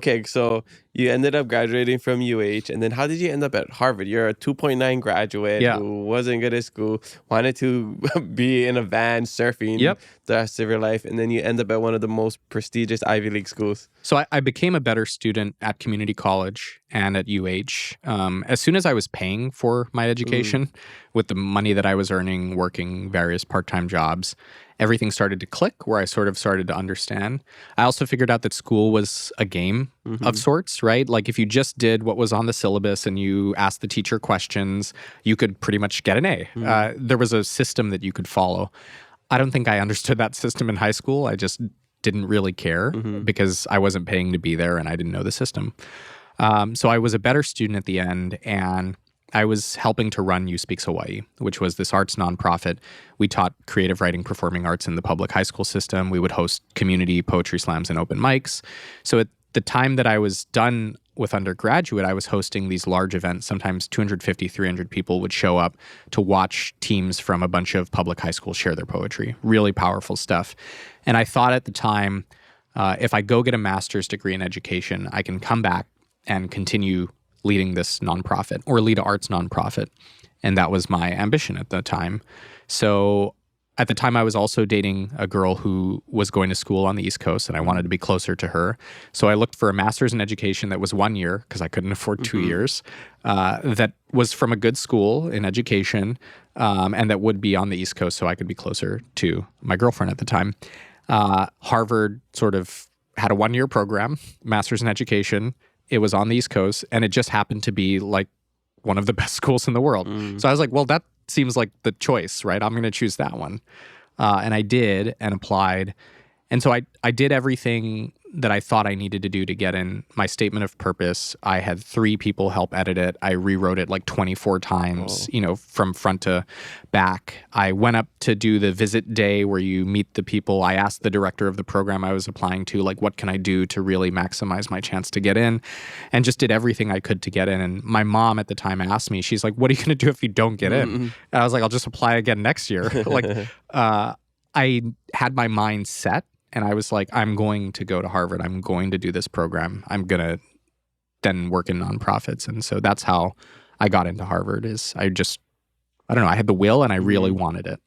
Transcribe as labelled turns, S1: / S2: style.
S1: Okay, so you ended up graduating from UH, and then how did you end up at Harvard? You're a 2.9 graduate
S2: Yeah.
S1: who wasn't good at school, wanted to be in a van surfing
S2: Yep.
S1: the rest of your life, and then you end up at one of the most prestigious Ivy League schools.
S2: So I became a better student at community college and at UH. As soon as I was paying for my
S1: Mm,
S2: education with the money that I was earning working various part-time jobs, everything started to click where I sort of started to understand. I also figured out that school was a game of
S1: mm-hmm,
S2: sorts, right? Like if you just did what was on the syllabus and you asked the teacher questions, you could pretty much get an A.
S1: mm,
S2: There was a system that you could follow. I don't think I understood that system in high school. I just didn't really care
S1: mm-hmm,
S2: because I wasn't paying to be there and I didn't know the system. So I was a better student at the end, and I was helping to run You Speaks Hawaii, which was this arts nonprofit. We taught creative writing, performing arts in the public high school system. We would host community poetry slams and open mics. So at the time that I was done with undergraduate, I was hosting these large events. Sometimes 250, 300 people would show up to watch teams from a bunch of public high schools share their poetry. Really powerful stuff. And I thought at the time, if I go get a master's degree in education, I can come back and continue leading this nonprofit or lead an arts nonprofit. And that was my ambition at the time. So at the time, I was also dating a girl who was going to school on the East Coast, and I wanted to be closer to her. So I looked for a master's in education that was 1 year because I couldn't afford 2 years, that was from a good school in education, and that would be on the East Coast so I could be closer to my girlfriend at the time. Harvard sort of had a 1 year program, master's in education. It was on the East Coast, and it just happened to be like one of the best schools in the world.
S1: mm,
S2: So I was like, well, that seems like the choice, right? I'm going to choose that one. And I did and applied. And so I did everything that I thought I needed to do to get in. My statement of purpose, I had 3 people help edit it. I rewrote it like 24 times,
S1: oh,
S2: from front to back. I went up to do the visit day where you meet the people. I asked the director of the program I was applying to, like, what can I do to really maximize my chance to get in? And just did everything I could to get in. And my mom at the time asked me, she's like, what are you going to do if you don't get in?
S1: mm,
S2: And I was like, I'll just apply again next year. I had my mind set. And I was like, I'm going to go to Harvard. I'm going to do this program. I'm going to then work in nonprofits. And so that's how I got into Harvard is I don't know, I had the will and I really
S1: mm.
S2: wanted it.